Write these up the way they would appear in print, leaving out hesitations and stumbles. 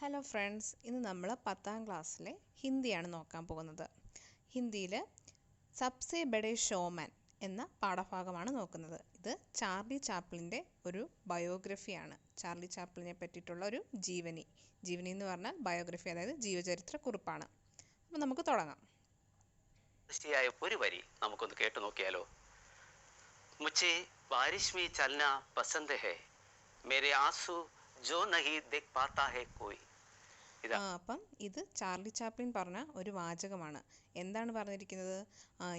Hello friends, ഇന്ന് നമ്മൾ 10ാം ക്ലാസ്സിലെ ഹിന്ദിയാണ് നോക്കാൻ പോകുന്നത്. ഹിന്ദിയിൽ സബ്സെ ബഡെ ഷോമാൻ എന്ന പാഠഭാഗമാണ് നോക്കുന്നത്. ഇത് ചാർലി ചാപ്ലിൻ്റെ ഒരു ബയോഗ്രഫിയാണ്. ചാർലി ചാപ്ലിനെ പറ്റിയിട്ടുള്ള ഒരു ജീവനി എന്ന് പറഞ്ഞാൽ ബയോഗ്രഫി, അതായത് ജീവചരിത്ര കുറിപ്പാണ്. അപ്പോൾ നമുക്ക് തുടങ്ങാം. ഒരു വരി നമുക്കൊന്ന് കേട്ടു നോക്കിയാലോ. മുझे बारिश में चलना पसंद है, मेरे आंसू जो नहीं देख पाता है कोई. അപ്പം ഇത് ചാർലി ചാപ്ലിൻ പറഞ്ഞ ഒരു വാചകമാണ്. എന്താണ് പറഞ്ഞിരിക്കുന്നത്?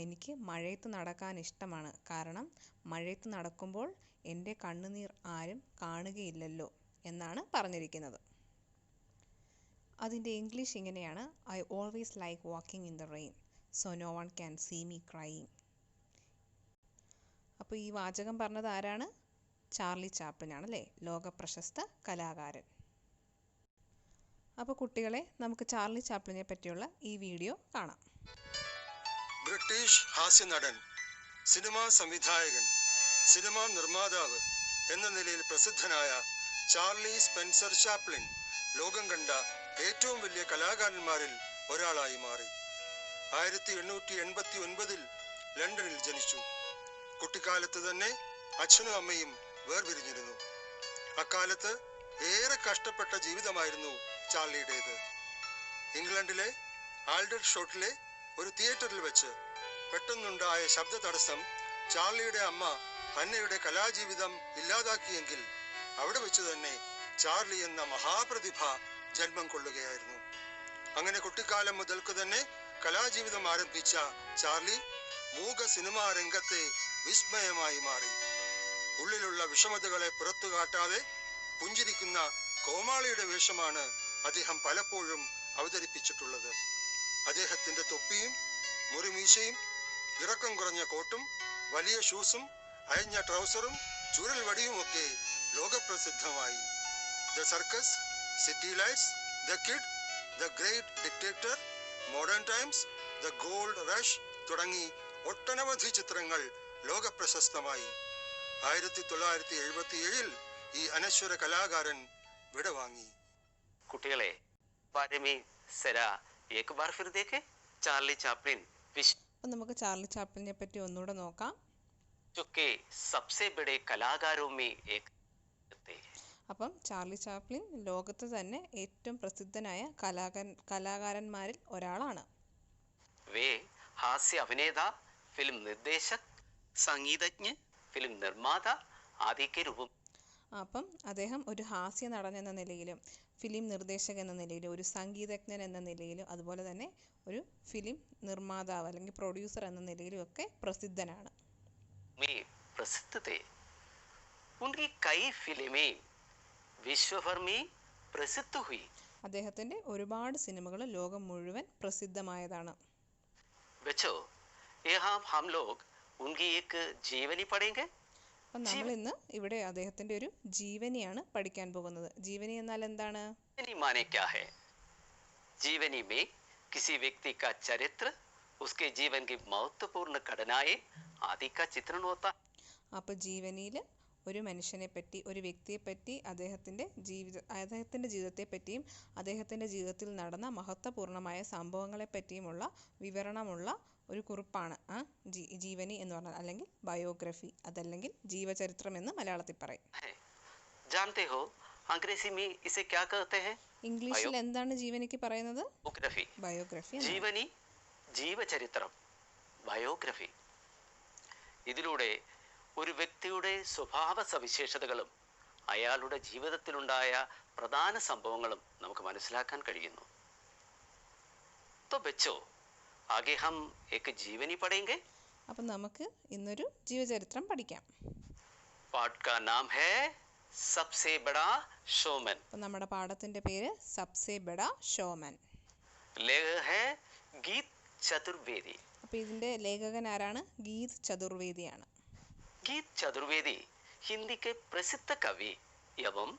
എനിക്ക് മഴയത്ത് നടക്കാൻ ഇഷ്ടമാണ്, കാരണം മഴയത്ത് നടക്കുമ്പോൾ എൻ്റെ കണ്ണുനീർ ആരും കാണുകയില്ലല്ലോ എന്നാണ് പറഞ്ഞിരിക്കുന്നത്. അതിൻ്റെ ഇംഗ്ലീഷ് ഇങ്ങനെയാണ്: I always like walking in the rain, so no one can see me crying. അപ്പോൾ ഈ വാചകം പറഞ്ഞത് ആരാണ്? ചാർലി ചാപ്ലിനാണ് അല്ലേ, ലോകപ്രശസ്ത കലാകാരൻ. അപ്പോൾ കുട്ടികളെ, നമുക്ക് ചാർലി ചാപ്ലിനെ പറ്റിയുള്ള ഈ വീഡിയോ കാണാം. ബ്രിട്ടീഷ് ഹാസ്യനടൻ, സിനിമാ സംവിധായകൻ, സിനിമാ നിർമ്മാതാവ് എന്ന നിലയിൽ പ്രസിദ്ധനായ ചാർലി സ്പെൻസർ ചാപ്ലിൻ ലോകം കണ്ട ഏറ്റവും വലിയ കലാകാരന്മാരിൽ ഒരാളായി മാറി. 1889 ലണ്ടനിൽ ജനിച്ചു. കുട്ടിക്കാലത്ത് തന്നെ അച്ഛനും അമ്മയും വേർപിരിഞ്ഞിരുന്നു. അക്കാലത്ത് ഏറെ കഷ്ടപ്പെട്ട ജീവിതമായിരുന്നു ചാർലിയുടേത്. ഇംഗ്ലണ്ടിലെ ആൽഡർഷോട്ടിലെ ഒരു തിയേറ്ററിൽ വെച്ച് പെട്ടെന്നുണ്ടായ ശബ്ദ തടസ്സം ചാർലിയുടെ അമ്മ അന്നയുടെ കലാജീവിതം ഇല്ലാതാക്കിയെങ്കിൽ അവിടെ വെച്ച് തന്നെ ചാർലി എന്ന മഹാപ്രതിഭ ജന്മം കൊള്ളുകയായിരുന്നു. അങ്ങനെ കുട്ടിക്കാലം മുതൽക്ക് തന്നെ കലാജീവിതം ആരംഭിച്ച ചാർലി മൂക സിനിമാ രംഗത്തെ വിസ്മയമായി മാറി. ഉള്ളിലുള്ള വിഷമതകളെ പുറത്തു കാട്ടാതെ പുഞ്ചിരിക്കുന്ന കോമാളിയുടെ വേഷമാണ് അദ്ദേഹം പലപ്പോഴും അവതരിപ്പിച്ചിട്ടുള്ളത്. അദ്ദേഹത്തിന്റെ തൊപ്പിയും മുറിമീശയും ഇറക്കം കുറഞ്ഞ കോട്ടും വലിയ ഷൂസും അയഞ്ഞ ട്രൗസറും ചുരുൾ വടിയുമൊക്കെ ലോകപ്രസിദ്ധമായി. The circus, city lights, the kid, the great dictator, modern times, the gold rush തുടങ്ങി ഒട്ടനവധി ചിത്രങ്ങൾ ലോകപ്രശസ്തമായി. 1977 ഈ അനശ്വര കലാകാരൻ വിടവാങ്ങി. കുട്ടികളെ, ചാർലി ചാപ്ലിൻ അപ്പം നമുക്ക് ചാർലി ചാപ്ലിനെ പറ്റി ഒന്നുകൂടെ നോക്കാം. അപ്പം ചാർലി ചാപ്ലിൻ ലോകത്ത് തന്നെ ഏറ്റവും പ്രസിദ്ധനായ കലാകാരന്മാരിൽ ഒരാളാണ്. വേ ഹാസ്യ അഭിനേതാ, ഫിലിം നിർദ്ദേശക്, സംഗീതജ്ഞ, ഫിലിം നിർമ്മാത ആദി കെ രൂപം. അപ്പം അദ്ദേഹം ഒരു ഹാസ്യ നടൻ എന്ന നിലയിലും ഫിലിം നിർദ്ദേശകൻ എന്ന നിലയിലും ഒരു സംഗീതജ്ഞൻ എന്ന നിലയിലും അതുപോലെ തന്നെ ഒരു ഫിലിം നിർമ്മാതാവ് അല്ലെങ്കിൽ പ്രൊഡ്യൂസർ എന്ന നിലയിലും ഒക്കെ പ്രസിദ്ധനാണ്. അദ്ദേഹത്തിന്റെ ഒരുപാട് സിനിമകൾ ലോകം മുഴുവൻ പ്രസിദ്ധമായതാണ്. അപ്പം നമ്മൾ ഇന്ന് ഇവിടെ അദ്ദേഹത്തിന്റെ ഒരു ജീവനിയാണ് പഠിക്കാൻ പോകുന്നത്. ജീവനി എന്നാൽ എന്താണ്? जीवनी में किसी व्यक्ति का चरित्र, उसके जीवन की महत्वपूर्ण घटनाएं आदि का चित्रण होता है. അപ്പോൾ ജീവനിയിൽ ഒരു മനുഷ്യനെ പറ്റി, ഒരു വ്യക്തിയെ പറ്റി, അദ്ദേഹത്തിന്റെ ജീവിതത്തെ പറ്റിയും അദ്ദേഹത്തിന്റെ ജീവിതത്തിൽ നടന്ന മഹത്വപൂർണമായ സംഭവങ്ങളെ പറ്റിയുമുള്ള വിവരണമുള്ള ഒരു കുറിപ്പാണ് ജീവനി എന്ന് പറഞ്ഞാൽ, അല്ലെങ്കിൽ ബയോഗ്രഫി, അതല്ലെങ്കിൽ ജീവചരിത്രം എന്ന് മലയാളത്തിൽ പറയും. ഇംഗ്ലീഷിൽ എന്താണ് ജീവനിക്ക് പറയുന്നത്? ബയോഗ്രഫി. ജീവനി, ജീവചരിത്രം, ബയോഗ്രഫി. ഇതിലൂടെ ഒരു വ്യക്തിയുടെ സ്വഭാവ സവിശേഷതകളും അയാളുടെ ജീവിതത്തിലുണ്ടായ പ്രധാന സംഭവങ്ങളും നമുക്ക് മനസ്സിലാക്കാൻ കഴിയുന്നു. तो बच्चों, आगे हम एक जीवनी पढ़ेंगे. അപ്പം നമുക്ക് ഇന്നൊരു ജീവചരിത്രം പഠിക്കാം. पाठ का नाम है सबसे बड़ा शोमैन. അപ്പം നമ്മുടെ പാഠത്തിന്റെ പേര് സബ്സെ ബഡാ ഷോമാൻ. लेखक है गीत चतुर्वेदी. അപ്പോൾ ഇതിന്റെ ലേഖകൻ ആരാണ്? ഗീത് ചതുർവേദിയാണ്. गीत चतुर्वेदी हिंदी के प्रसिद्ध कवि एवं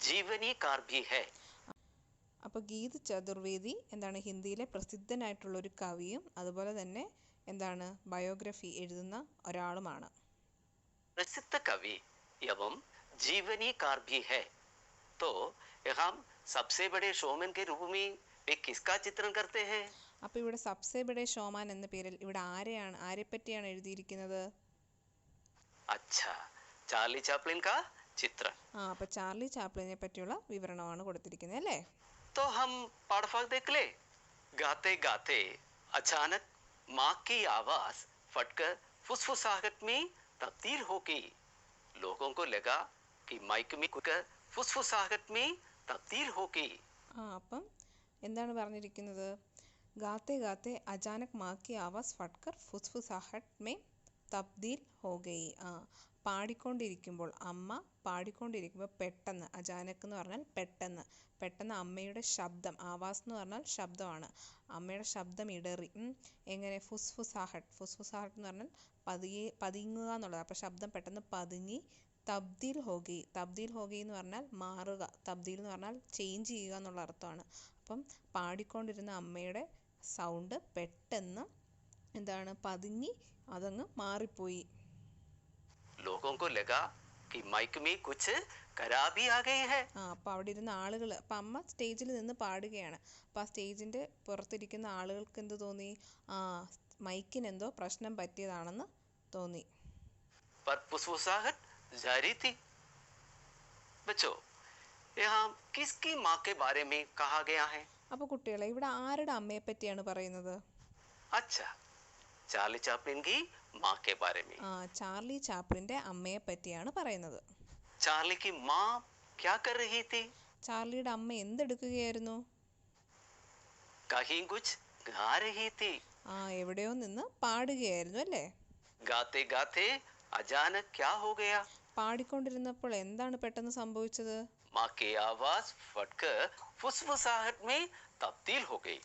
जीवनीकार भी है. അപ്പോൾ ഗീത് ചതുർവേദി എന്താണ്? ഹിന്ദിയിലെ പ്രസിദ്ധനായിട്ടുള്ള ഒരു കവിയും അതുപോലെ തന്നെ എന്താണ്? ബയോഗ്രഫി എഴുതുന്ന ഒരാളുമാണ്. प्रसिद्ध कवि एवं जीवनीकार भी है. तो यहाँ सबसे बड़े शोमैन के रूप में वे किसका चित्रण करते हैं? അപ്പോൾ ഇവിടെ സബ്സെ ബഡെ ഷോമാൻ എന്ന പേരിൽ ഇവിടെ ആരെപ്പറ്റിയാണ് എഴുതിയിരിക്കുന്നത്? अच्छा, चार्ली चैपलिन का चित्रण। അപ്പോൾ ചാർലി ചാപ്ലിനെ പറ്റിയുള്ള വിവരണമാണ് കൊടുത്തിരിക്കുന്നത് അല്ലേ? तो हम पाठभाग देख ले। गाते गाते अचानक माँ की आवाज फटकर फुसफुसाहट में तब्दील हो गई। लोगों को लगा कि माइक में कुछ फुसफुसाहट में तब्दील हो गई। അപ്പം എന്താണ് പറഞ്ഞിരിക്കുന്നത്? ഗാത്തെ ഗാത്തെ അചാനക് മാ കി ആവാസ് ഫട്കർ ഫുസ്ഫുസാഹട്ട് മേ തബ്ദീൽ ഹോ ഗയി. പാടിക്കൊണ്ടിരിക്കുമ്പോൾ അമ്മ പാടിക്കൊണ്ടിരിക്കുമ്പോൾ പെട്ടെന്ന്, അചാനക് എന്ന് പറഞ്ഞാൽ പെട്ടെന്ന് അമ്മയുടെ ശബ്ദം, ആവാസ് എന്ന് പറഞ്ഞാൽ ശബ്ദമാണ്, അമ്മയുടെ ശബ്ദം ഇടറി. എങ്ങനെ? ഫുസ്ഫുസാഹട്ട് എന്ന് പറഞ്ഞാൽ പതുങ്ങുക എന്നുള്ളത്. അപ്പോൾ ശബ്ദം പെട്ടെന്ന് പതുങ്ങി. തബ്ദീൽ ഹോഗി എന്ന് പറഞ്ഞാൽ മാറുക, തബ്ദീൽ എന്ന് പറഞ്ഞാൽ ചേഞ്ച് ചെയ്യുക എന്നുള്ള അർത്ഥമാണ്. അപ്പം പാടിക്കൊണ്ടിരുന്ന അമ്മയുടെ സൗണ്ട് പെട്ടെന്ന് എന്താണ്? പതുങ്ങി അതങ്ങ് മാറിപ്പോയി. लोगों को लगा कि माइक में कुछ खराबी आ गई है। അപ്പോൾ അവിടെ ഇരുന്ന ആളുകൾ, അപ്പം അമ്മ സ്റ്റേജിൽ നിന്ന് പാടുകയാണ്. അപ്പോൾ ആ സ്റ്റേജിൻ്റെ പുറത്തിരിക്കുന്ന ആളുകൾക്ക് എന്ത് തോന്നി? മൈക്കിന് എന്തോ പ്രശ്നം പറ്റിയതാണെന്ന് തോന്നി. पर फुसफुसाहट जारी थी। बच्चों, यहाँ किसकी माँ के बारे में कहा गया है? അപ്പോൾ കുട്ടികളെ, ഇവിടെ ആരുടെ അമ്മയെ പറ്റിയാണ് പറയുന്നത്? अच्छा, चार्ली चैपलिन की माँ के बारे में। ചാർലി ചാപ്ലിൻ്റെ അമ്മയെ പറ്റിയാണ് പറയുന്നത്. चार्ली की माँ क्या कर रही थी? ചാർലിയുടെ അമ്മ എന്തെടുക്കുകയായിരുന്നു? कहीं कुछ गा रही थी। എവിടെയോ നിന്ന് പാടുകയായിരുന്നു അല്ലേ? गाते गाते अचानक क्या हो गया? പാടിക്കൊണ്ടിരുന്നപ്പോൾ എന്താണ് പെട്ടെന്ന് സംഭവിച്ചത്? माँ की आवाज फटकर फुसफुसाहट में तब्दील हो गई।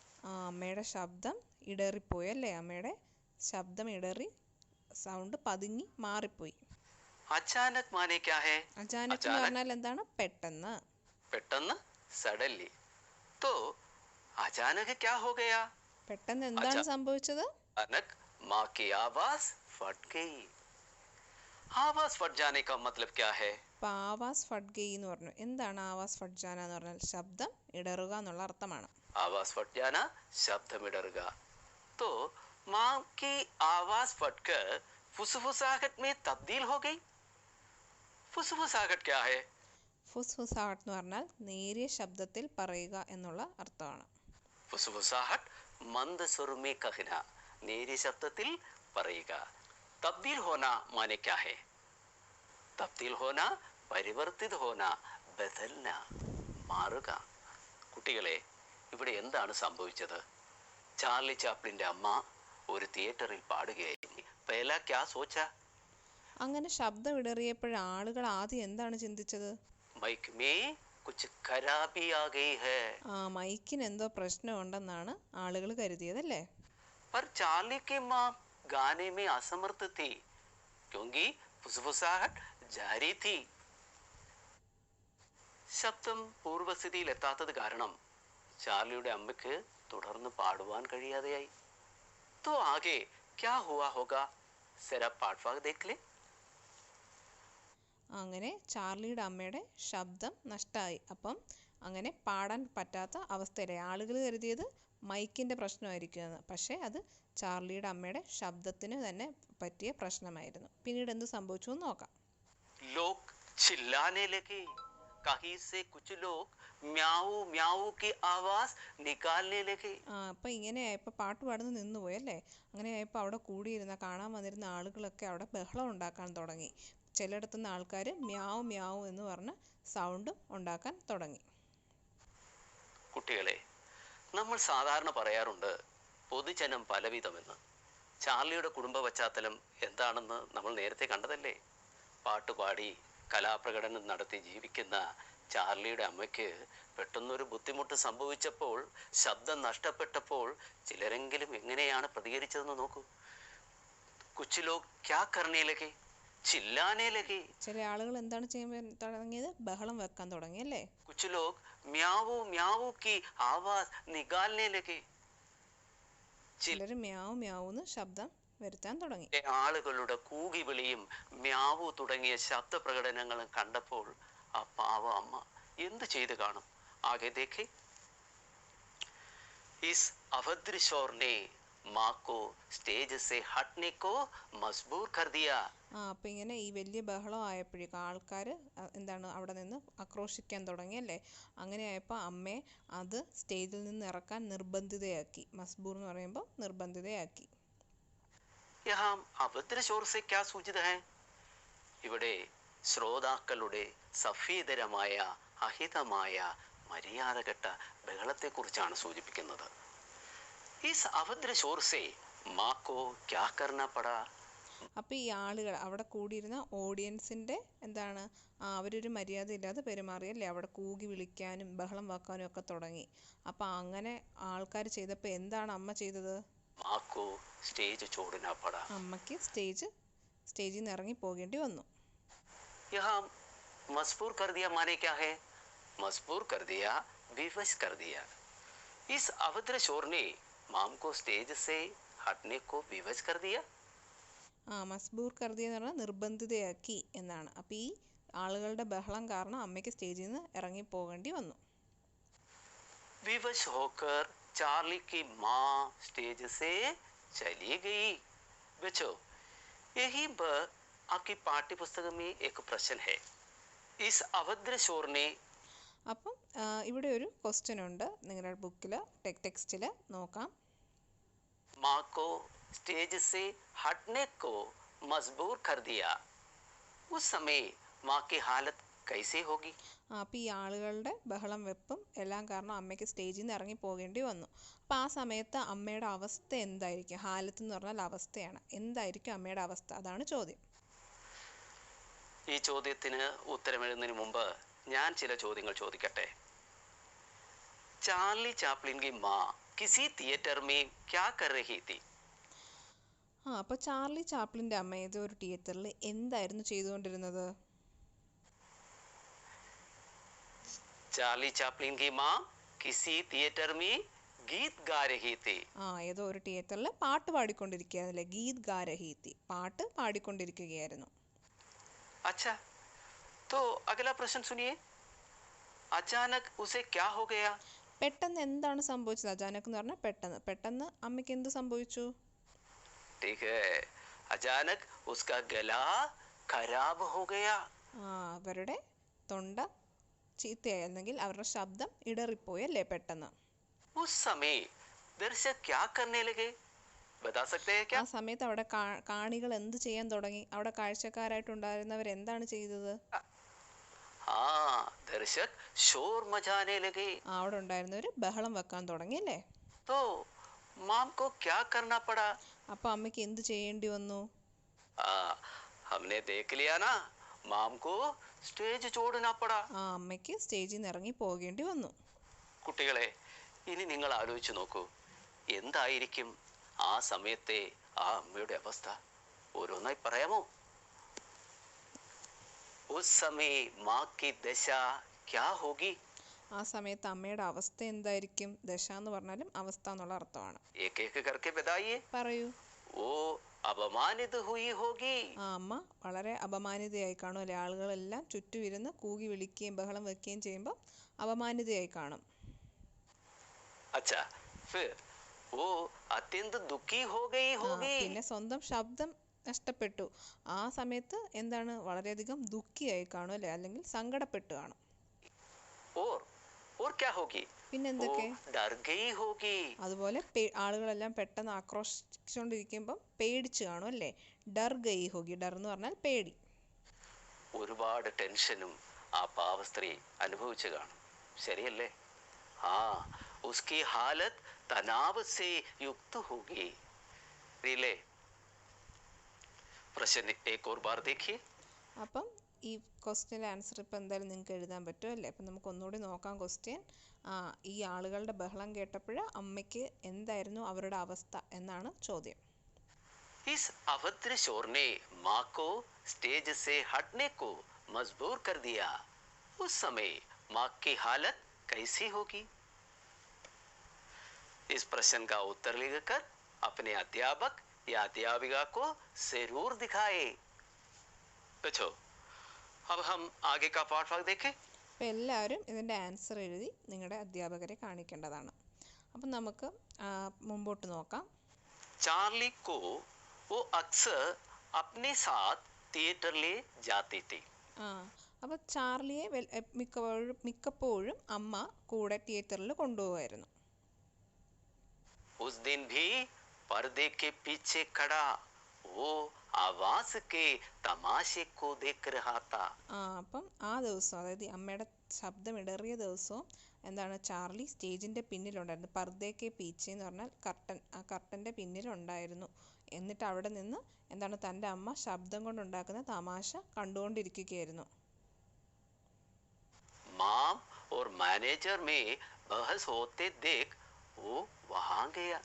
അമ്മയുടെ ശബ്ദം ഇടറിപ്പോയി അല്ലേ? അമ്മയുടെ ശബ്ദം ഇടറി, സൗണ്ട് പതുങ്ങി മാറിപ്പോയി. अचानक माने क्या है? അചാനക് എന്ന് പറഞ്ഞാൽ എന്താണ്? പെട്ടെന്ന്. പെട്ടെന്ന്, सडनली। तो अचानक क्या हो गया? പെട്ടെന്ന് എന്താണ് സംഭവിച്ചത്? अचानक माँ की आवाज फट गई। आवाज फट जाने का मतलब क्या है? അപ്പോൾ ആവാസ് ഫട്ട് ഗയി എന്ന് പറഞ്ഞു. എന്താണ് ആവാസ് ഫട്ട് ജാന എന്ന് പറഞ്ഞാൽ? ശബ്ദം ഇടറുക എന്നുള്ള അർത്ഥമാണ്. आवाज फट जाना, शब्द में डर गया। तो माँ की आवाज फटकर फुसफुसाहट में तब्दील हो गई। फुसफुसाहट क्या है? ഫുസ്ഫുസാഹട്ട് എന്ന് പറഞ്ഞാൽ നേരിയ ശബ്ദത്തിൽ പറയുക എന്നുള്ള അർത്ഥമാണ്. फुसफुसाहट मंद सुर में कहना, നേരിയ ശബ്ദത്തിൽ പറയുക. तब्दील होना माने क्या है? तब्दील होना, പരിവർത്തിത ഹോന, ബദൽന, മാറുക. കുട്ടികളെ, ഇവിടെ എന്താണ് സംഭവിച്ചത്? ചാർലി ചാപ്ലിൻ്റെ അമ്മ ഒരു തിയേറ്ററിൽ പാടുകയായിരുന്നു. പഹല ക്യാ സോച്ച? അങ്ങനെ ശബ്ദം ഇടറിയപ്പോൾ ആളുകൾ ആദ്യം എന്താണ് ചിന്തിച്ചത്? മൈക്ക് മേ കുച്ച് ഖരാബി ആ ഗയി ഹൈ. മൈക്കിന് എന്തോ പ്രശ്നമുണ്ടെന്നാണ് ആളുകൾ കരുതിയതല്ലേ? पर चार्ली की माँ गाने में असमर्थ थी क्योंकि फुसफुसाहट जारी थी. ശബ്ദം പൂർവസ്ഥിതിയിൽ എത്താത്തത് കാരണം ചാർലിയുടെ അമ്മയ്ക്ക് തുടർന്ന് പാടുവാൻ കഴിയാതെയായി. तो आगे क्या हुआ होगा? जरा पाठभाग देख ले. അങ്ങനെ ചാർലിയുടെ അമ്മയുടെ ശബ്ദം നഷ്ടമായി. അപ്പം അങ്ങനെ പാടാൻ പറ്റാത്ത അവസ്ഥയിലായി. ആളുകൾ കരുതിയത് മൈക്കിൻ്റെ പ്രശ്നമായിരിക്കുമെന്ന്. പക്ഷേ അത് ചാർലിയുടെ അമ്മയുടെ ശബ്ദത്തിന് തന്നെ പറ്റിയ പ്രശ്നമായിരുന്നു. പിന്നീട് എന്ത് സംഭവിച്ചു എന്ന് നോക്കാം. लोग चिल्लाने लगे. कहीं से कुछ लोग म्याऊ म्याऊ की आवाज निकालने लगे. അപ്പം ഇങ്ങനെയായപ്പോൾ പാട്ട് പാടുന്നത് നിന്നുപോയി അല്ലേ? അങ്ങനെയായപ്പോൾ അവിടെ കൂടിയിരുന്ന, കാണാൻ വന്നിരുന്ന ആളുകളൊക്കെ അവിടെ ബഹളം ഉണ്ടാക്കാൻ തുടങ്ങി. ചിലയിടത്തുനിന്ന് ആൾക്കാർ മ്യാവ് മ്യാവ് എന്ന് പറഞ്ഞ് സൗണ്ടും ഉണ്ടാക്കാൻ തുടങ്ങി. കുട്ടികളെ, നമ്മൾ സാധാരണ പറയാറുണ്ട് പൊതുജനം പലവിധമെന്ന്. ചാർലിയുടെ കുടുംബ പശ്ചാത്തലം എന്താണെന്ന് നമ്മൾ നേരത്തെ കണ്ടതല്ലേ? പാട്ടുപാടി കലാപ്രകടനം നടത്തി ജീവിക്കുന്ന ചാർലിയുടെ അമ്മയ്ക്ക് പെട്ടെന്നൊരു ബുദ്ധിമുട്ട് സംഭവിച്ചപ്പോൾ, ശബ്ദം നഷ്ടപ്പെട്ടപ്പോൾ ചിലരെങ്കിലും എങ്ങനെയാണ് പ്രതികരിച്ചതെന്ന് നോക്കൂ. കുച്ച് ലോഗ് ക്യാ കർനെ ലഗേ? ചില്ലാനെ ലഗേ. ചില ആളുകൾ എന്താണ് ചെയ്യാൻ തുടങ്ങിയത്? ബഹളം വെക്കാൻ തുടങ്ങി അല്ലേ? കുച്ച് ലോഗ് മ്യാവൂ മ്യാവൂ की आवाज निकालने लगे. ചിലർ മ്യാവ് മ്യാവൂന്ന് ശബ്ദം വരുത്താൻ തുടങ്ങി. ആളുകളുടെ കൂകിവിളിയും മ്യാവു തുടങ്ങിയ ശബ്ദ പ്രകടനങ്ങളും കണ്ടപ്പോൾ ആ പാവ അമ്മ എന്ത് ചെയ്ത് കാണും? ആകെ ദേഖേ. इस अभद्र शोर ने माँ को स्टेज से हटने को मजबूर कर दिया. അപ്പം ഇങ്ങനെ ഈ വലിയ ബഹളം ആയപ്പോഴേക്കും ആൾക്കാർ എന്താണ് അവിടെ നിന്ന് ആക്രോശിക്കാൻ തുടങ്ങിയല്ലേ. അങ്ങനെ ആയപ്പോൾ അമ്മയെ അത് സ്റ്റേജിൽ നിന്ന് ഇറക്കാൻ നിർബന്ധിതയാക്കി. മസ്ബൂർ എന്ന് പറയുമ്പോൾ നിർബന്ധിതയാക്കി. यहाँ अभद्र शोर से क्या सूचित है? ഇവിടെ ശ്രോതാക്കളുടെ സഫീതരമായ അഹിതമായ മര്യാദകെട്ട ബഹളത്തെക്കുറിച്ചാണ് സൂചിപ്പിക്കുന്നത്. ഇസ് അഭദ്ര ശോർ സേ മാ കോ ക്യാ കർനാ പടാ. അപ്പോൾ ഈ ആളുകൾ അവിടെ കൂടിയിരുന്ന ഓഡിയൻസിൻ്റെ എന്താണ് അവരൊരു മര്യാദയില്ലാതെ പെരുമാറിയല്ലേ. അവിടെ കൂകി വിളിക്കാനും ബഹളം വെക്കാനും ഒക്കെ തുടങ്ങി. അപ്പോൾ അങ്ങനെ ആൾക്കാർ ചെയ്തപ്പോൾ എന്താണ് അമ്മ ചെയ്തത്? മാ കോ സ്റ്റേജ് ചോടനാ പടാ. അമ്മയ്ക്ക് സ്റ്റേജിൽ നിന്ന് ഇറങ്ങി പോകേണ്ടി വന്നു. यहाँ मजबूर कर दिया माने क्या है? मजबूर कर दिया, विवश कर दिया. इस अभद्र शोर ने माम को स्टेज से हटने को विवश कर दिया. മസ്ബൂർ കർദി എന്ന് പറഞ്ഞാൽ നിർബന്ധിതയാക്കി എന്നാണ്. അപ്പോൾ ഈ ആളുകളുടെ ബഹളം കാരണം അമ്മയ്ക്ക് സ്റ്റേജിൽ നിന്ന് ഇറങ്ങി പോകേണ്ടി വന്നു. विवश होकर चार्ली की माँ स्टेज से चली गई. बच्चों, यही पर आपकी पाठ्य पुस्तक में एक प्रश्न है. इस अभद्र शोर ने. അപ്പം ഇവിടെ ഒരു ക്വസ്റ്റ്യൻ ഉണ്ട് നിങ്ങളുടെ ബുക്കിൽ ടെക്സ്റ്റിൽ നോക്കാം. माँ को स्टेज से हटने को मजबूर कर दिया. उस समय माँ की हालत कैसी होगी? അപ്പോൾ ഈ ആളുകളുടെ ബഹളം വെപ്പും എല്ലാം കാരണം അമ്മയ്ക്ക് സ്റ്റേജിൽ നിന്ന് ഇറങ്ങി പോകേണ്ടി വന്നു. അപ്പോൾ ആ സമയത്ത് അമ്മയുടെ അവസ്ഥ എന്തായിരിക്കും? ഹാലത്ത് എന്ന് പറഞ്ഞാൽ അവസ്ഥയാണ്. എന്തായിരിക്കും അമ്മയുടെ അവസ്ഥ? അതാണ് ചോദ്യം. ഈ ചോദ്യത്തിന് ഉത്തരമെഴുതുന്നതിന് മുമ്പ് ഞാൻ ചില ചോദ്യങ്ങൾ ചോദിക്കട്ടെ. ചാർലി ചാപ്ലിൻ की माँ किसी थिएटर में क्या कर रही थी? അപ്പോൾ ചാർലി ചാപ്ലിൻ്റെ അമ്മ ഏതോ ഒരു തിയേറ്ററിൽ എന്തായിരുന്നു ചെയ്തുകൊണ്ടിരുന്നത്? चार्ली चैपलिन की माँ किसी थिएटर में गीत गा रही थी. ഏതോ ഒരു തിയേറ്ററിൽ പാട്ട് പാടിക്കൊണ്ടിരിക്കുകയായിരുന്നില്ലേ. ഗീത് ഗാ രഹി തി, പാട്ട് പാടിക്കൊണ്ടിരിക്കുകയായിരുന്നു. अच्छा, तो अगला प्रश्न सुनिए. अचानक उसे क्या हो गया? പെട്ടെന്ന് എന്താണ് സംഭവിച്ചത്? അചാനക് എന്ന് പറഞ്ഞാൽ പെട്ടെന്ന് അമ്മയ്ക്ക് എന്ത് സംഭവിച്ചു? ठीक है, अचानक उसका गला खराब हो गया. അവരുടെ തൊണ്ട ചീത്തയായി, അല്ലെങ്കിൽ അവരുടെ ശബ്ദം ഇടറിപ്പോയി അല്ലേ പെട്ടെന്ന്. उस समय दर्शक क्या करने लगे? बता सकते हैं क्या? ആ സമയത്ത് അവിടെ കാണികൾ എന്ത് ചെയ്യാൻ തുടങ്ങി? അവിടെ കാഴ്ചക്കാരായിട്ടുണ്ടായിരുന്നവർ എന്താണ് ചെയ്തത്? हाँ, दर्शक शोर मचाने लगे. അവിടെ ഉണ്ടായിരുന്നവർ ബഹളം വെക്കാൻ തുടങ്ങി അല്ലേ. तो माम को क्या करना पड़ा? അപ്പോൾ അമ്മയ്ക്ക് എന്ത് ചെയ്യേണ്ടി വന്നു? हमने देख लिया ना, माम को സ്റ്റേജ് ചോടനാ പടാ. അമ്മയ്ക്ക് സ്റ്റേജിൽ നിന്ന് ഇറങ്ങി പോകേണ്ടി വന്നു. കുട്ടികളെ, ഇനി നിങ്ങൾ ആലോചിച്ച് നോക്കൂ, എന്തായിരിക്കും ആ സമയത്തെ ആ അമ്മയുടെ അവസ്ഥ? ഓരോന്നായി പറയാമോ? ഉസ് സമയ മാ കി ദശ ക്യാ ഹോഗി? ആ സമയത്ത് അമ്മയുടെ അവസ്ഥ എന്തായിരിക്കും? ദശ എന്ന് പറഞ്ഞാലും അവസ്ഥ എന്നുള്ള അർത്ഥമാണ്. ഏക് ഏക് കർക്കെ ബതായിയേ. പറയൂ. ഓ അപമാനിത ഹുയി ഹോഗി. അമ്മ വളരെ അപമാനിതയായി കാണും അല്ലെ. ആളുകളെല്ലാം ചുറ്റുമിരുന്ന് കൂകി വിളിക്കുകയും ബഹളം വെക്കുകയും ചെയ്യുമ്പോൾ അപമാനിതയായി കാണും. അച്ഛാ, ഫിർ വോ അത്യന്ത ദുഃഖി ഹോ ഗയി ഹോഗി. പിന്നെ സ്വന്തം ശബ്ദം നഷ്ടപ്പെട്ടു. ആ സമയത്ത് എന്താണ്? വളരെയധികം ദുഃഖിയായി കാണും അല്ലെ, അല്ലെങ്കിൽ സങ്കടപ്പെട്ടു കാണും. और क्या होगी? പിന്നെന്തൊക്കെ? डर गई होगी. അതുപോലെ ആളുകളെല്ലാം പെട്ടെന്ന് ആക്രോശിച്ചുകൊണ്ടിരിക്കുമ്പോൾ പേടിച്ചു കാണും അല്ലേ. ഡർ ഗയി ഹോഗി. ഡർ എന്ന് പറഞ്ഞാൽ പേടി. ഒരുപാട് ടെൻഷനും ആ പാവ സ്ത്രീ അനുഭവിച്ചു കാണും. ശരിയല്ലേ? ആ उसकी हालत तनाव से युक्त होगी. रिले प्रश्न एक और बार देखिए. അപ്പം ഈ ക്വസ്റ്റ്യൻ്റെ ആൻസർ ഇപ്പോൾ എന്തായാലും നിങ്ങൾക്ക് എഴുതാൻ പറ്റും അല്ലേ. അപ്പം നമുക്ക് ഒന്നുകൂടി നോക്കാം ക്വസ്റ്റ്യൻ. ഈ ആളുകളുടെ ബഹളം കേട്ടപ്പോൾ അമ്മയ്ക്ക് എന്തായിരുന്നു അവരുടെ അവസ്ഥ എന്നാണ് ചോദ്യം. इस अभद्र शोर ने माँ को स्टेज से हटने को मजबूर कर दिया. उस समय माँ की हालत कैसी होगी? इस प्रश्न का उत्तर लिखकर अपने अध्यापक या अध्यापिका को जरूर दिखाए. बच्चों, अब हम आगे का पाठ भाग देखें. അപ്പോൾ എല്ലാവരും ഇതിൻ്റെ ആൻസർ എഴുതി നിങ്ങളുടെ അധ്യാപകരെ കാണിക്കേണ്ടതാണ്. അപ്പം നമുക്ക് മുമ്പോട്ട് നോക്കാം. चार्ली को वो अक्सर अपने साथ थिएटर ले जाती थी. അപ്പോൾ ചാർലിയെ മിക്കപ്പോഴും അമ്മ കൂടെ തിയേറ്ററിൽ കൊണ്ടുപോകുമായിരുന്നു. उस दिन भी पर्दे के पीछे खड़ा वो आवाज के तमाशे को देख रहा था. അപ്പം ആ ദിവസം, അതായത് അമ്മയുടെ ശബ്ദം ഇടറിയ ദിവസവും എന്താണ്, ചാർലി സ്റ്റേജിൻ്റെ പിന്നിലുണ്ടായിരുന്നു. പർദ്ദേക്കെ പീച്ചെ എന്ന് പറഞ്ഞാൽ കർട്ടൻ, ആ കർട്ടൻ്റെ പിന്നിലുണ്ടായിരുന്നു. എന്നിട്ട് അവിടെ നിന്ന് എന്താണ്, തൻ്റെ അമ്മ ശബ്ദം കൊണ്ടുണ്ടാക്കുന്ന തമാശ കണ്ടുകൊണ്ടിരിക്കുകയായിരുന്നു. माम और मैनेजर में बहस होते देख वो वहां गया.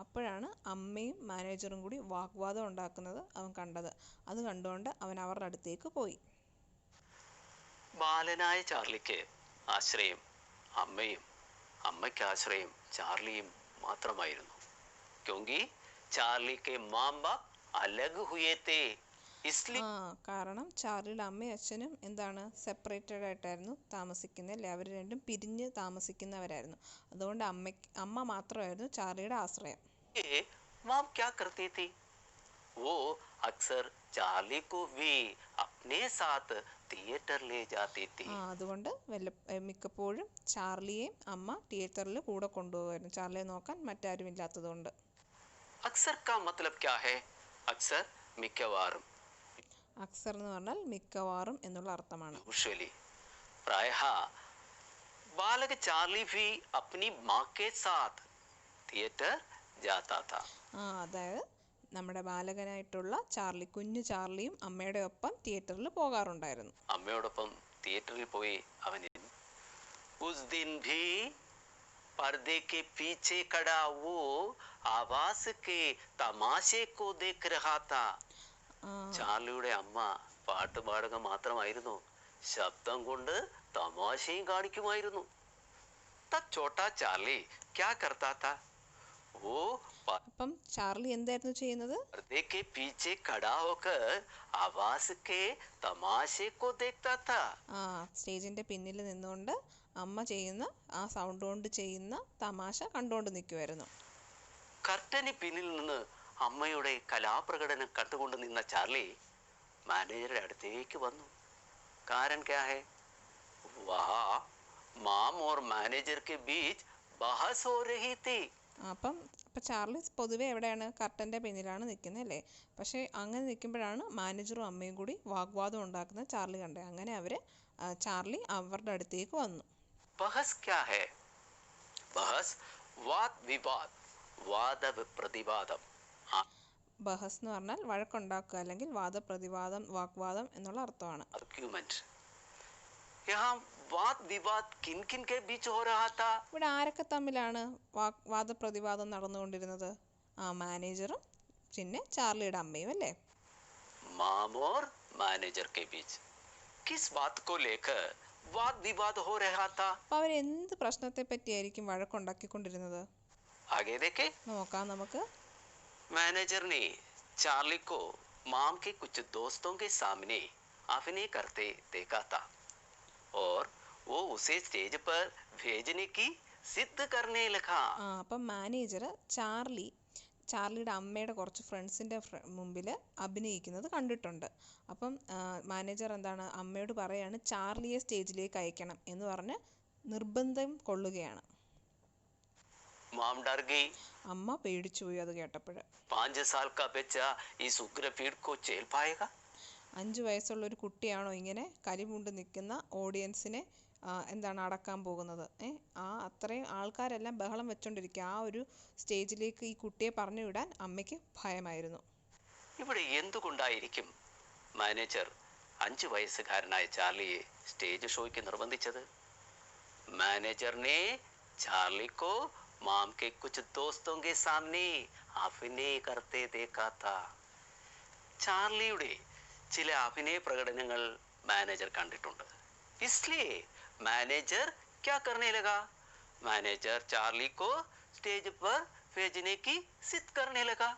അപ്പോഴാണ് അമ്മയും മാനേജറും കൂടി വാഗ്വാദം ഉണ്ടാക്കുന്നത് അവൻ കണ്ടത്. അത് കണ്ടുകൊണ്ട് അവൻ അവരുടെ അടുത്തേക്ക് പോയി. ബാലനായ ചാർലിക്ക് ആശ്രയം അമ്മയും അമ്മയ്ക്ക് ആശ്രയം ചാർലിയും മാത്രമായിരുന്നു. ക്യോങ്കി ചാർലിക്ക് മാം ബാപ്പ് അലഗ് ഹുയേ തേ. കാരണം ചാർലിയുടെ അമ്മയും അച്ഛനും എന്താണ്, സെപ്പറേറ്റഡ് ആയിട്ടായിരുന്നു താമസിക്കുന്നത്, അല്ലേ? അവർ രണ്ടും പിരിഞ്ഞ് താമസിക്കുന്നവരായിരുന്നു. അതുകൊണ്ട് അമ്മ മാത്രമായിരുന്നു ചാർലിയുടെ ആശ്രയം. മാം ക്യാ കർത്തി തീ? वो अक्सर चार्ली को भी अपने साथ थिएटर ले जाती थी. അതുകൊണ്ട് മിക്കപ്പോഴും ചാർലിയെയും അമ്മ തിയേറ്ററിൽ കൂടെ കൊണ്ടുപോകുമായിരുന്നു, ചാർലിയെ നോക്കാൻ മറ്റാരും ഇല്ലാത്തതുകൊണ്ട്. अक्सर का मतलब क्या है? अक्सर മിക്കവാറും. അക്സർ എന്ന് പറഞ്ഞാൽ മിക്കവാറും എന്നുള്ള അർത്ഥമാണ്. യൂഷ്വലി प्रायः बालक चार्ली भी अपनी माँ के साथ थिएटर जाता था. അതായത് നമ്മുടെ ബാലകനായിട്ടുള്ള ചാർലി, കുഞ്ഞു ചാർലിയും അമ്മയുടെ ഒപ്പം തിയേറ്ററിൽ പോകാറുണ്ടായിരുന്നു. അമ്മയോടൊപ്പം തിയേറ്ററിൽ പോയി അവൻ उस दिन भी पर्दे के पीछे खड़ा वो आवाज के तमाशे को देख रहा था. ചാർലിയുടെ അമ്മ പാട്ട് പാടുക മാത്രമായിരുന്നു, ശബ്ദം കൊണ്ട് തമാശയും കാണിക്കുമായിരുന്നു. तब छोटा चार्ली क्या करता था? वो അപ്പം ചാർലി എന്തായിരുന്നു ചെയ്യുന്നത്? पर्दे के पीछे खड़ा होकर आवाज के तमाशे को देखता था. സ്റ്റേജിന്റെ പിന്നിൽ നിന്നുകൊണ്ട് അമ്മ ചെയ്യുന്ന ആ സൗണ്ട് കൊണ്ട് ചെയ്യുന്ന തമാശ കണ്ടുകൊണ്ട് നിൽക്കുമായിരുന്നു. കർട്ടന് പിന്നിൽ നിന്ന് അമ്മയുടെ കലാപ്രകടനം കണ്ടുകൊണ്ട് നിന്ന ചാർലി മാനേജറുടെ അടുത്തേക്ക് വന്നു. കാരണം ക്യാ ഹൈ? വഹാ മാം ഓർ മാനേജർ കെ ബീച്ച് ബഹസ് ഹോ രഹി തീ. അപ്പം ചാർലി പൊതുവെ എവിടെയാണ്? കർട്ടൻ്റെ പിന്നിലാണ് നിൽക്കുന്നത്, അല്ലേ? പക്ഷേ അങ്ങനെ നിൽക്കുമ്പോഴാണ് മാനേജറും അമ്മയും കൂടി വാഗ്വാദം ഉണ്ടാക്കുന്ന ചാർലി കണ്ടത്. അങ്ങനെ ചാർലി അവരുടെ അടുത്തേക്ക് വന്നു. ബഹസ് ക്യാ ഹൈ? ബഹസ് വാദ് വിവാദ്, വാദപ്രതിവാദം. ബഹസ് എന്ന് പറഞ്ഞാൽ വഴക്കുണ്ടാക്കുക, അല്ലെങ്കിൽ വാദപ്രതിവാദം, വാഗ്വാദം എന്നുള്ള അർത്ഥമാണ്. ആർഗ്യുമെന്റ്. ഇവിടെ ആരൊക്കെ തമ്മിലാണ് വാദപ്രതിവാദം നടന്നുകൊണ്ടിരുന്നത്? മാനേജറും പിന്നെ ചാർലിയുടെ അമ്മയും, അല്ലേ? മാമോർ മാനേജർ കെ ബീച്ച് കിസ് ബാത് കോ ലേക്കർ വാദ് വിവാദ് ഹോ രഹാ താ. അപ്പോൾ അവർ എന്ത് പ്രശ്നത്തെ പറ്റിയായിരിക്കും വഴക്കുണ്ടാക്കിക്കൊണ്ടിരുന്നത്? നോക്കാം നമുക്ക്. मैनेजर ने चार्ली को माम के कुछ दोस्तों के सामने अभिनय करते देखा था और वो उसे स्टेज पर भेजने की जिद करने लगा. അപ്പം മാനേജർ ചാർലിയുടെ അമ്മയുടെ കുറച്ച് ഫ്രണ്ട്സിൻ്റെ മുമ്പിൽ അഭിനയിക്കുന്നത് കണ്ടിട്ടുണ്ട്. അപ്പം മാനേജർ എന്താണ്, അമ്മയോട് പറയാണ് ചാർലിയെ സ്റ്റേജിലേക്ക് അയക്കണം എന്ന് പറഞ്ഞ് നിർബന്ധം കൊള്ളുകയാണ്. माम डर गई. അമ്മ പേടിച്ചു പോയി അത് കേട്ടപ്പോൾ. 5 साल का बच्चा इस उग्र भीड़ को झेल पाएगा? 5 വയസ്സുള്ള ഒരു കുട്ടിയാണോ ഇങ്ങനെ കലിമുണ്ട് നിൽക്കുന്ന ഓഡിയൻസിനെ എന്താണ് അടക്കാൻ പോകുന്നത്? അത്രയും ആൾക്കാരെല്ലാം ബഹളം വെച്ചോണ്ടിരിക്കുക. ആ ഒരു സ്റ്റേജിലേക്ക് ഈ കുട്ടിയെ പറഞ്ഞു വിടാൻ അമ്മയ്ക്ക് ഭയമായിരുന്നു. ഇവിടെ എന്തുകൊണ്ടായിരിക്കും മാനേജർ 5 വയസ്സുകാരനായ ചാർലിയെ സ്റ്റേജ് ഷോയ്ക്ക് നിർബന്ധിച്ചത്? മാനേജറിനെ ചാർലിക്കോ माम के कुछ दोस्तों के सामने अभिनय करते देखा था. ചാർലിയുടെ ചില അഭിനയ പ്രകടനങ്ങൾ മാനേജർ കണ്ടിട്ടുണ്ട്. इसलिए मैनेजर क्या करने लगा? मैनेजर चार्ली को स्टेज पर भेजने की जिद करने लगा.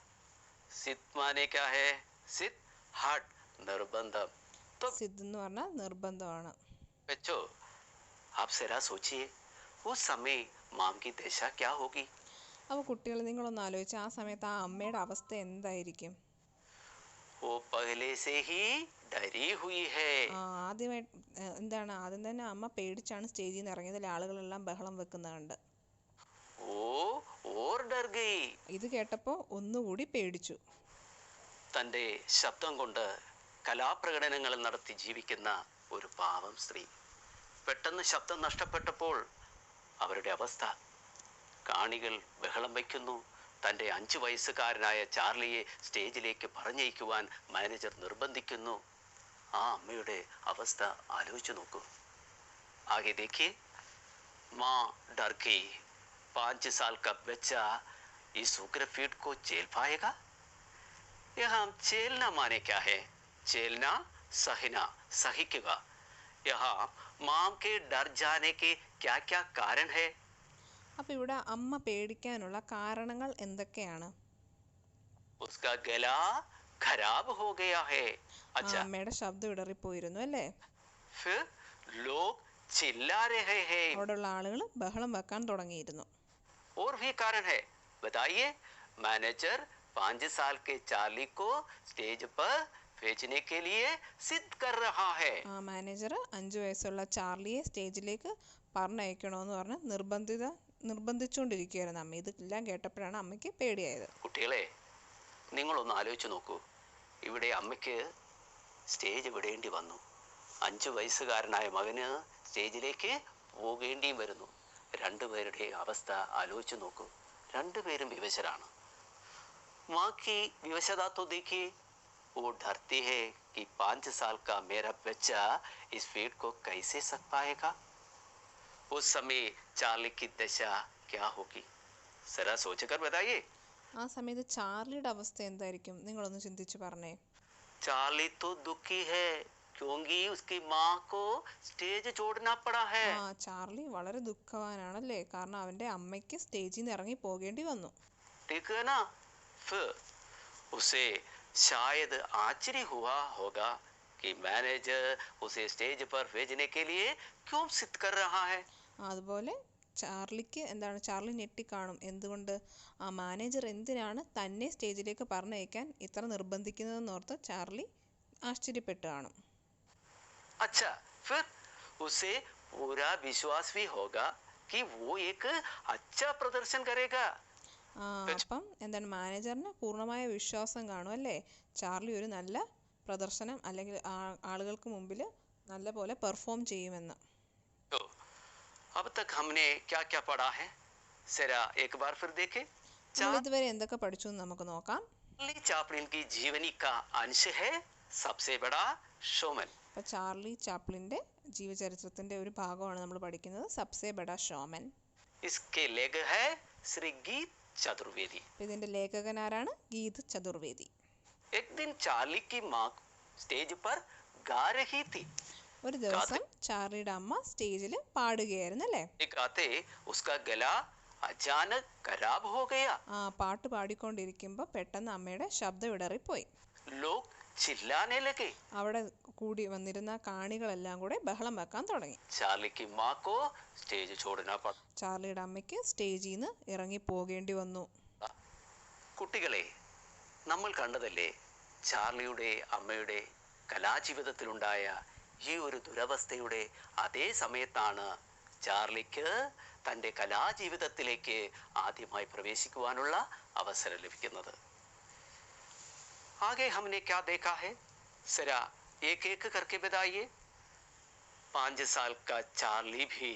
जिद माने क्या है? जिद हट, നിർബന്ധം. സിദ് എന്ന് പറഞ്ഞാൽ നിർബന്ധമാണ്. बच्चों, आप जरा सोचिए, उस समय माम की दशा क्या होगी? അപ്പോൾ കുട്ടികൾ നിങ്ങളൊന്ന് ആലോചിച്ച് ആ സമയത്ത് ആ അമ്മയുടെ അവസ്ഥ എന്തായിരിക്കും? वो पहले से ही डरी हुई है. ആദ്യമായി എന്താണ് ആദ്യം തന്നെ അമ്മ പേടിച്ചാണ് സ്റ്റേജിൽ നിന്ന് ഇറങ്ങിയതിൽ ആളുകളെല്ലാം ബഹളം വെക്കുന്നത് കണ്ട്. वो और डर गई. ഇത് കേട്ടപ്പോൾ ഒന്നുകൂടി പേടിച്ചു. തൻ്റെ ശബ്ദം കൊണ്ട് കലാപ്രകടനങ്ങൾ നടത്തി ജീവിക്കുന്ന ഒരു പാവം സ്ത്രീ പെട്ടെന്ന് ശബ്ദം നഷ്ടപ്പെട്ടപ്പോൾ അവരുടെ അവസ്ഥ. കാണികൾ ബഹളം വയ്ക്കുന്നു. തൻ്റെ 5 വയസ്സുകാരനായ ചാർലിയെ സ്റ്റേജിലേക്ക് പറഞ്ഞയക്കുവാൻ മാനേജർ നിർബന്ധിക്കുന്നു. ആ അമ്മയുടെ അവസ്ഥ ആലോചിച്ചു നോക്കൂ. ആകെ देखिए, माँ डर गई. 5 साल का बच्चा इस उग्र फीट को झेल पाएगा? यहाँ झेलना माने क्या है? झेलना, सहना, सहिकेगा. यहाँ माम के डर जाने के क्या क्या कारण है? അപ്പോൾ ഇവിടെ അമ്മ പേടിക്കാനുള്ള കാരണങ്ങൾ എന്തൊക്കെയാണ്? उसका गला खराब हो गया है. अच्छा, അമ്മയുടെ ശബ്ദം ഇടറിപ്പോയിരുന്നു അല്ലേ? फिर लोग चिल्ला रहे हैं. അവിടെയുള്ള ആളുകൾ ബഹളം വെക്കാൻ തുടങ്ങിയിരുന്നു. और भी कारण है, बताइए. मैनेजर 5 साल के चार्ली को स्टेज पर भेजने के लिए सिद्ध कर रहा है. മാനേജർ 5 വയസ്സുള്ള ചാർലിയെ സ്റ്റേജിലേക്ക് പറഞ്ഞയക്കണമെന്ന് പറഞ്ഞ് നിർബന്ധിച്ചുകൊണ്ടിരിക്കുകയായിരുന്നു അമ്മ. ഇതെല്ലാം കേട്ടപ്പോഴാണ് അമ്മയ്ക്ക് പേടിയായത്. കുട്ടികളെ, നിങ്ങളൊന്ന് ആലോചിച്ച് നോക്കൂ. ഇവിടെ അമ്മയ്ക്ക് സ്റ്റേജ് വിടേണ്ടി വന്നു. 5 വയസ്സുകാരനായ മകന് സ്റ്റേജിലേക്ക് പോകേണ്ടിയും വരുന്നു. രണ്ടുപേരുടെ അവസ്ഥ ആലോചിച്ച് നോക്കൂ. രണ്ടുപേരും വിവശരാണ്. माँ की विवशता तो देखिए. वो डरती है कि 5 साल का मेरा बच्चा इस फीट को कैसे सह पाएगा. उस समय चार्ली की दशा क्या होगी? जरा सोचकर बताइए. ആ സമയത്ത് ചാർലിയുടെ അവസ്ഥ എന്തായിരിക്കും? നിങ്ങളൊന്ന് ചിന്തിച്ച് പറഞ്ഞേ. चार्ली तो दुखी है क्योंकि उसकी माँ को स्टेज छोड़ना पड़ा है. ചാർലി വളരെ ദുഃഖവാനാണല്ലേ, കാരണം അവൻ്റെ അമ്മയ്ക്ക് സ്റ്റേജിൽ നിന്ന് ഇറങ്ങി പോകേണ്ടി വന്നു. ठीक है ना? फिर उसे शायद आश्चर्य हुआ होगा कि मैनेजर उसे स्टेज पर भेजने के लिए क्यों सिद्ध कर रहा है. അതുപോലെ ചാർലി ഞെട്ടിക്കാണും. എന്തുകൊണ്ട് ആ മാനേജർ എന്തിനാണ് തന്നെ സ്റ്റേജിലേക്ക് പറഞ്ഞയക്കാൻ ഇത്ര നിർബന്ധിക്കുന്നതെന്നോർത്ത് ചാർലി ആശ്ചര്യപ്പെട്ടു കാണും. अच्छा, फिर उसे पूरा विश्वास भी होगा कि वो एक अच्छा प्रदर्शन करेगा. അപ്പം എന്താണ് മാനേജറിന് പൂർണ്ണമായ വിശ്വാസം കാണും അല്ലേ, ചാർലി ഒരു നല്ല പ്രദർശനം അല്ലെങ്കിൽ ആളുകൾക്ക് മുമ്പിൽ നല്ല പോലെ പെർഫോം ചെയ്യുമെന്ന്. तो अब तक हमने क्या क्या पढ़ा है, जरा एक बार फिर देखें. നമ്മൾ ഇതുവരെ എന്തൊക്കെ പഠിച്ചു എന്ന് നമുക്ക് നോക്കാം. चार्ली चैपलिन की जीवनी का अंश है सबसे बड़ा शोमैन. അപ്പോൾ ചാർലി ചാപ്ലിൻ്റെ ജീവചരിത്രത്തിൻ്റെ ഒരു ഭാഗമാണ് നമ്മൾ പഠിക്കുന്നത്, സബ്സെ ബഡാ ഷോമൻ. इसके लेखक है श्री गीत चतुर्वेदी. ഇതിൻ്റെ ലേഖകനാരാണ്? ഗീത് ചതുർവേദി. एक दिन चार्ली की माँ स्टेज पर गा रही थी. ഒരു ദിവസം ചാർലിയുടെ അമ്മ സ്റ്റേജിൽ പാടുകയായിരുന്നു അല്ലേ? गाते उसका गला अचानक खराब हो गया. പാട്ട് പാടിക്കൊണ്ടിരിക്കുമ്പോൾ പെട്ടെന്ന് അമ്മയുടെ ശബ്ദം ഇടറിപ്പോയി. लोग चिल्लाने लगे. അവിടെ കൂടി വന്നിരുന്ന കാണികളെല്ലാം കൂടെ ബഹളം വെക്കാൻ തുടങ്ങി. चार्ली की माँ को स्टेज छोड़ना पड़ा. ചാർലിയുടെ അമ്മയ്ക്ക് സ്റ്റേജിൽ നിന്ന് ഇറങ്ങി പോകേണ്ടി വന്നു. കുട്ടികളെ, നമ്മൾ കണ്ടതല്ലേ ചാർലിയുടെ അമ്മയുടെ കലാജീവിതത്തിലുണ്ടായ ഈ ഒരു ദുരവസ്ഥയുടെ അതേ സമയത്താണ് ചാർലിക്ക് തൻ്റെ കലാജീവിതത്തിലേക്ക് ആദ്യമായി പ്രവേശിക്കുവാനുള്ള അവസരം ലഭിക്കുന്നത്. आगे हमने क्या देखा है, जरा एक एक करके बताइए. 5 साल का चार्ली भी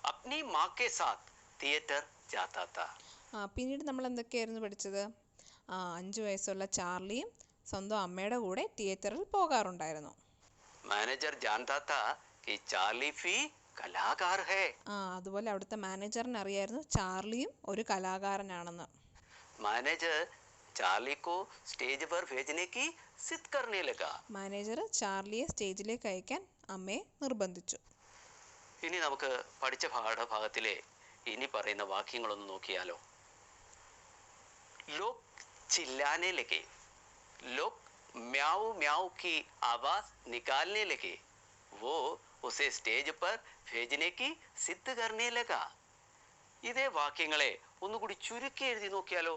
अपनी माँ के साथ थिएटर जाता था. പിന്നീട് നമ്മൾ എന്തൊക്കെയായിരുന്നു പഠിച്ചത്? 5 വയസ്സുള്ള ചാർലിയും സ്വന്തം അമ്മയുടെ കൂടെ തിയേറ്ററിൽ പോകാറുണ്ടായിരുന്നു. मैनेजर जानता था कि चार्ली भी कलाकार है. അതുപോലെ അവിടുത്തെ മാനേജറിന് അറിയായിരുന്നു ചാർലിയും ഒരു കലാകാരനാണെന്ന്. मैनेजर चार्ली को स्टेज पर भेजने की जिद करने लगा. മാനേജർ ചാർലിയെ സ്റ്റേജിലേക്ക് അയക്കാൻ അമ്മയെ നിർബന്ധിച്ചു. ഇനി നമുക്ക് പഠിച്ച പാഠഭാഗത്തിലെ ഇനി പറയുന്ന വാക്യങ്ങളൊന്ന് നോക്കിയാലോ. लोग चिल्लाने लगे. लोग म्याऊ म्याऊ की आवाज निकालने लगे. वो उसे स्टेज पर भेजने की सिद्ध करने लगा. ഇതേ വാക്യങ്ങളെ ഒന്നുകൂടി ചുരുക്കി എഴുതി നോക്കിയാലോ.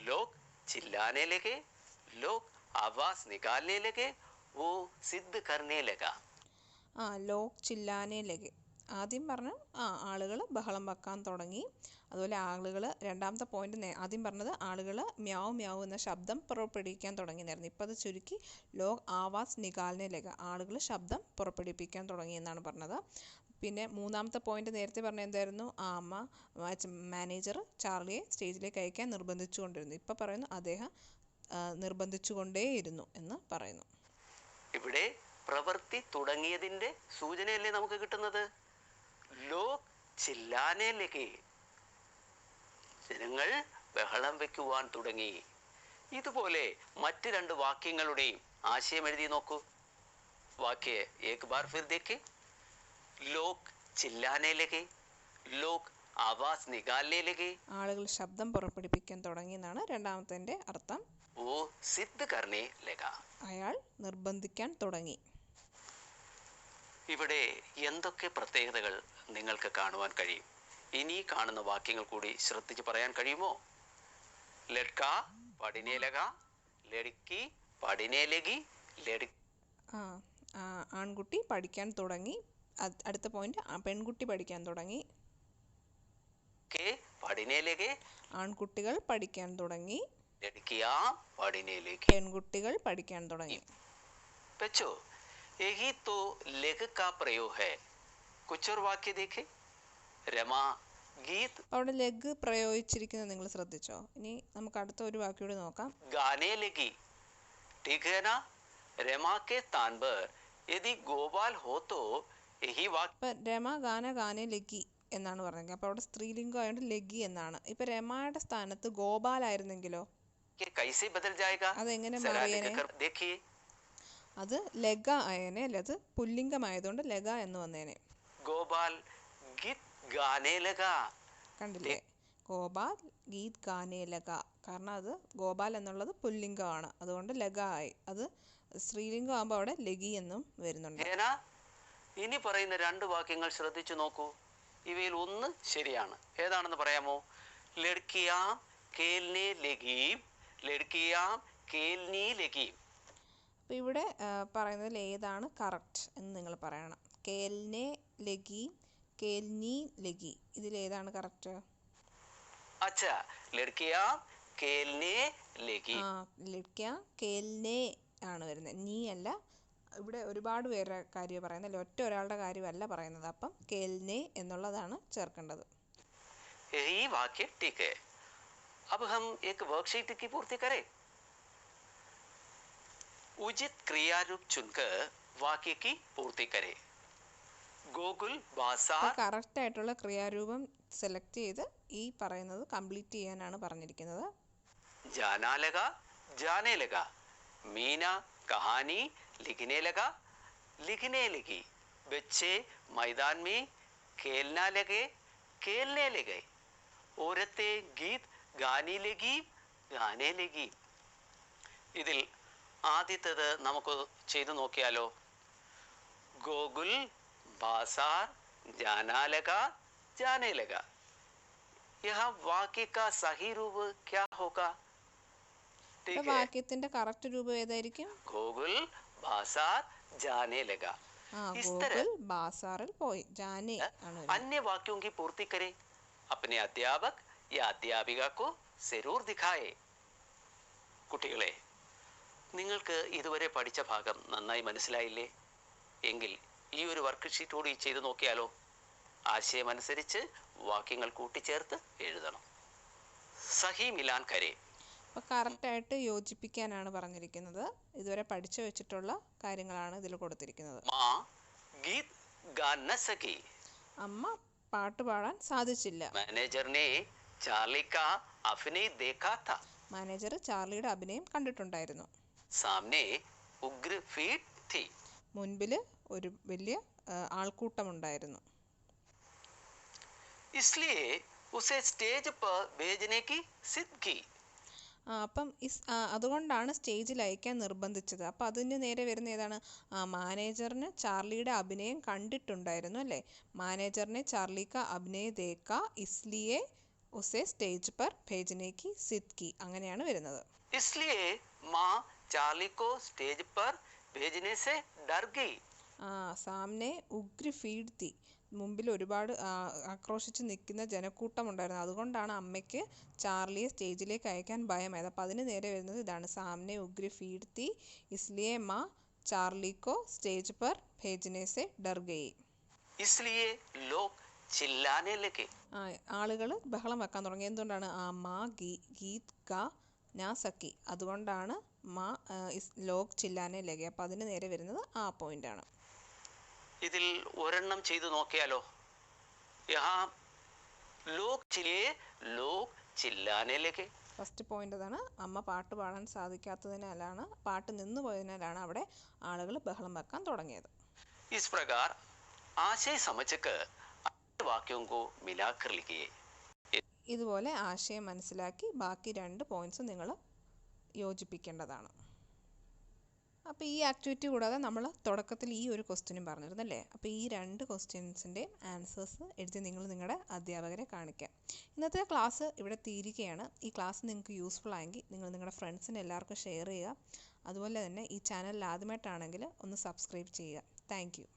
लोग चिल्लाने लगे, लोग आवाज निकालने लगे, वो सिद्ध करने लगा. ലോക് ചില്ലാനെ ലഗെ. ആദ്യം പറഞ്ഞു ആളുകൾ ബഹളം വെക്കാൻ തുടങ്ങി. അതുപോലെ ആളുകൾ രണ്ടാമത്തെ പോയിന്റ് ആദ്യം പറഞ്ഞത് ആളുകൾ മ്യാവ് മ്യാവ് എന്ന ശബ്ദം പുറപ്പെടുവിക്കാൻ തുടങ്ങിയെന്നായിരുന്നു. ഇപ്പോൾ അത് ചുരുക്കി ലോക് ആവാസ് നികാലിനെ ലഗ, ആളുകൾ ശബ്ദം പുറപ്പെടുവിപ്പിക്കാൻ തുടങ്ങി എന്നാണ് പറഞ്ഞത്. പിന്നെ മൂന്നാമത്തെ പോയിന്റ് നേരത്തെ പറഞ്ഞ എന്തായിരുന്നു, മാനേജർ ചാർലിയെ സ്റ്റേജിലേക്ക് അയക്കാൻ നിർബന്ധിച്ചുകൊണ്ടിരുന്നു. ഇപ്പോൾ പറയുന്നു അദ്ദേഹം നിർബന്ധിച്ചുകൊണ്ടേയിരുന്നു എന്ന് പറയുന്നു. ഇവിടെ പ്രവൃത്തി തുടങ്ങിയതിന്റെ സൂചനയല്ലേ നമുക്ക് കിട്ടുന്നത്. ലോക് ചില്ലാനെ ലഗെ, ജനങ്ങൾ ബഹളം വെക്കുവാൻ തുടങ്ങി. ഇതുപോലെ മറ്റ് രണ്ട് വാക്യങ്ങളുടെയും ആശയം എഴുതി നോക്കൂ. വാക്യ ഏക് ബാർ ഫിർ ദേഖേ. ലോക് ചില്ലാനെ ലഗെ, ലോക് ആവാസ് നികാലനെ ലഗെ. ആളുകൾ ശബ്ദം പുറപ്പെടുവിപ്പിക്കാൻ തുടങ്ങി എന്നാണ് രണ്ടാമത്തെ അർത്ഥം. वो सिद्ध करने लगा. അയാൾ നിർബന്ധിക്കാൻ തുടങ്ങി. ഇവിടെ എന്തൊക്കെ പ്രത്യേകതകൾ നിങ്ങൾക്ക് കാണുവാൻ കഴിയും? ഇനി കാണുന്ന വാക്യങ്ങൾ കൂടി ശ്രദ്ധിച്ച് പറയാൻ കഴിയുമോ? ലഡ്ക പഠിനെ ലഗ, ലഡ്കി പഠിനെ ലഗി, ആൺകുട്ടി പഠിക്കാൻ തുടങ്ങി. അടുത്ത പോയിന്റ് പെൺകുട്ടി പഠിക്കാൻ തുടങ്ങി. പഠിനെ ലഗെ, ആൺകുട്ടികൾ പഠിക്കാൻ തുടങ്ങി. ലഡ്കിയാ പഠിനെ ലഗി, പെൺകുട്ടികൾ പഠിക്കാൻ തുടങ്ങി. बच्चों यही तो लेख का प्रयोग है. कुछ और वाक्य देखे. रमा गीत അവിടെ ലഗ് പ്രയോഗിച്ചിരിക്കുന്നത് നിങ്ങൾ ശ്രദ്ധിച്ചോ? ഇനി നമുക്ക് അടുത്ത ഒരു വാക്യം കൂടി നോക്കാം. गाने लगी. ठीक है ना. रमा के स्थान पर यदि गोपाल हो तो यही वाक्य. ഇപ്പൊ രമ ഗാനെ ലഗി എന്നാണ് പറഞ്ഞത്. അപ്പൊ അവിടെ സ്ത്രീലിംഗം ആയതുകൊണ്ട് ലഗി എന്നാണ്. ഇപ്പൊ രമയുടെ സ്ഥാനത്ത് ഗോപാൽ ആയിരുന്നെങ്കിലോ कैसे बदल जाएगा? അതെങ്ങനെ जरा മാറിയേനെ? लिखकर देखिए. അത് ലഗ ആയേനെ, അല്ല അത് പുല്ലിംഗമായതുകൊണ്ട് ലഗ എന്ന് വന്നേനെ. गोपाल गीत गाने लगा. കണ്ടില്ലേ, ഗോപാൽ ഗീത് ഗാനെ ലഗ. കാരണം അത് ഗോപാൽ എന്നുള്ളത് പുല്ലിംഗമാണ്, അതുകൊണ്ട് ലഗ ആയി. അത് സ്ത്രീലിംഗം ആകുമ്പോൾ അവിടെ ലഗി എന്നും വരുന്നുണ്ട്. ഇനി പറയുന്ന രണ്ട് വാക്യങ്ങൾ ശ്രദ്ധിച്ചു നോക്കൂ. ഇവയിൽ ഒന്ന് ശരിയാണ്. ഏതാണെന്ന് പറയാമോ? ലഡ്കിയാം കേൽനെ ലഗീം, ലഡ്കിയാം കേൽനി ലഗീം. അപ്പോൾ ഇവിടെ പറയുന്നതിൽ ഏതാണ് കറക്റ്റ് എന്ന് നിങ്ങൾ പറയണം. കേൽനെ ലഗി, കേൽനി ലഗി, ഇതിലേതാണ് കറക്റ്റ്? അച്ഛാ, ലഡ്കിയാം കേൽനെ ലഗി. ലഡ്കിയ കേൽനെ ആണ് വരുന്നത്, നീ അല്ല. ഇവിടെ ഒരുപാട് പേരുടെ കാര്യം പറയുന്നത്, ഒറ്റ ഒരാളുടെ കാര്യമല്ല പറയുന്നത്. അപ്പം കേൽനെ എന്നുള്ളതാണ് ചേർക്കേണ്ടത്. यही वाक्य ठीक है. अब हम एक वर्कशीट की पूर्ति करें. उचित क्रिया रूप चुनकर वाक्य की पूर्ति करें. ഗോകുൽ ബാസാർ. കറക്റ്റ് ആയിട്ടുള്ള ക്രിയാരൂപം സെലക്ട് ചെയ്ത് ഈ പറയുന്നത് കംപ്ലീറ്റ് ചെയ്യാനാണ് പറഞ്ഞിരിക്കുന്നത്. जाना लगा, जाने लगा. मीना कहानी लिखने लगा, लिखने लगी. बच्चे मैदान में खेलना लगे, खेलने लगे. औरतें गीत गाने लगी, गाने लगी. ഇതിൽ ആദ്യത്തേത് നമുക്ക് ചെയ്തു നോക്കിയാലോ. ഗോകുൽ बाजार जाना लगा, जाने लगा. यहाँ वाक्य का सही रूप क्या होगा? ठीक है. വാക്യത്തിന്റെ കറക്റ്റ് രൂപം ഏതായിരിക്കും? ഗോകുൽ ബാസാർ जाने लगा. इस तरह ഗോകുൽ ബാസാറിൽ പോയി, ജാനെ ആണ്. अन्य वाक्यों की पूर्ति करें. अपने अध्यापक या अध्यापिका को जरूर दिखाए. കുട്ടികളെ, നിങ്ങൾക്ക് ഇതുവരെ പഠിച്ച ഭാഗം നന്നായി മനസ്സിലായില്ലേ? എങ്കിൽ ഈ ഒരു വർക്ക് ഷീറ്റ് കൂടി ചെയ്ത് നോക്കിയാലോ. ആശയമനുസരിച്ച് വാക്യങ്ങൾ കൂട്ടിച്ചേർത്ത് എഴുതണം. സഹി മിലാൻ കരേ. അപ്പോൾ കറക്റ്റായിട്ട് യോജിപ്പിക്കാനാണ് പറഞ്ഞിരിക്കുന്നത്. ഇതുവരെ പഠിച്ചു വെച്ചിട്ടുള്ള കാര്യങ്ങളാണ് ഇതിൽ കൊടുത്തിരിക്കുന്നത്. മാ ഗീത് ഗാ ന സകി. അമ്മ പാട്ട് പാടാൻ സാധിച്ചില്ല. മാനേജറിനെ ചാർലി കാ അഭിനയ് ദേഖാ താ. മാനേജർ ചാർലിയുടെ അഭിനയം കണ്ടിട്ടുണ്ടായിരുന്നു. സാമനെ ഉഗ്ര ഭീഡ് थी. മുൻപിൽ ഒരു വലിയ ആൾക്കൂട്ടമുണ്ടായിരുന്നു. इसलिए उसे स्टेज पर भेजने की सिद्ध की. അപ്പം അതുകൊണ്ടാണ് സ്റ്റേജിൽ അയക്കാൻ നിർബന്ധിച്ചത്. അപ്പോൾ അതിന് നേരെ വരുന്ന ഏതാണ്? മാനേജറിന് ചാർലിയുടെ അഭിനയം കണ്ടിട്ടുണ്ടായിരുന്നു അല്ലേ? മാനേജറിനെ ചാർലി കാ അഭിനയ ദേക്കാ ഇസ്ലിയെ ഉസേ സ്റ്റേജ് പർ ഭേജനെ കി സിദ് കി, അങ്ങനെയാണ് വരുന്നത്. इसलिए माँ चार्ली को स्टेज पर भेजने से डर गई. സാമനെ ഉഗ്ര ഭീഡ് തി, മുമ്പിൽ ഒരുപാട് ആക്രോശിച്ച് നിൽക്കുന്ന ജനക്കൂട്ടം ഉണ്ടായിരുന്നു. അതുകൊണ്ടാണ് അമ്മയ്ക്ക് ചാർലിയെ സ്റ്റേജിലേക്ക് അയക്കാൻ ഭയമായത്. അപ്പോൾ അതിന് നേരെ വരുന്നത് ഇതാണ്. സാമനെ ഉഗ്ര ഭീഡ് തി ഇസ്ലിയെ മാ ചാർലി കോ സ്റ്റേജ് പർ ഭേജനെ സെ ഡർ ഗയി. इसलिए लोग चिल्लाने लगे. ആളുകൾ ബഹളം വെക്കാൻ തുടങ്ങി. എന്തുകൊണ്ടാണ്? മാ ഗീത് ഗാ നാ സക്കി, അതുകൊണ്ടാണ് മാ ലോക് ചില്ലാനെ ലഗെ. അപ്പോൾ അതിന് നേരെ വരുന്നത് ആ പോയിന്റാണ്. ഇതിൽ ഒരെണ്ണം ചെയ്തു നോക്കിയാലോ? യഹാ ലോക് ചില്ലാനെ ലഗെ. ഫസ്റ്റ് പോയിന്റ് അതാണ്. അമ്മ പാട്ട് പാടാൻ സാധിക്കാത്തതിനാലാണ്, പാട്ട് നിന്നു പോയതിനാലാണ് അവിടെ ആളുകൾ ബഹളം വെക്കാൻ തുടങ്ങിയത്. इस प्रकार आशय समझकर वाक्यों को मिलाकर लिखिए. ഇതുപോലെ ആശയം മനസ്സിലാക്കി ബാക്കി 2 പോയിന്റ്സ് നിങ്ങൾ യോജിപ്പിക്കേണ്ടതാണ്. അപ്പോൾ ഈ ആക്ടിവിറ്റി കൂടാതെ നമ്മൾ തുടക്കത്തിൽ ഈ ഒരു ക്വസ്റ്റ്യനും പറഞ്ഞിരുന്നല്ലേ? അപ്പോൾ ഈ 2 ക്വസ്റ്റ്യൻസിൻ്റെ ആൻസേഴ്സ് എഴുതി നിങ്ങൾ നിങ്ങളുടെ അധ്യാപകരെ കാണിക്കുക. ഇന്നത്തെ ക്ലാസ് ഇവിടെ തീരുകയാണ്. ഈ ക്ലാസ് നിങ്ങൾക്ക് യൂസ്ഫുൾ ആയെങ്കിൽ നിങ്ങൾ നിങ്ങളുടെ ഫ്രണ്ട്സിന് എല്ലാവർക്കും ഷെയർ ചെയ്യുക. അതുപോലെ തന്നെ ഈ ചാനലിൽ ആദ്യമായിട്ടാണെങ്കിൽ ഒന്ന് സബ്സ്ക്രൈബ് ചെയ്യുക. Thank you.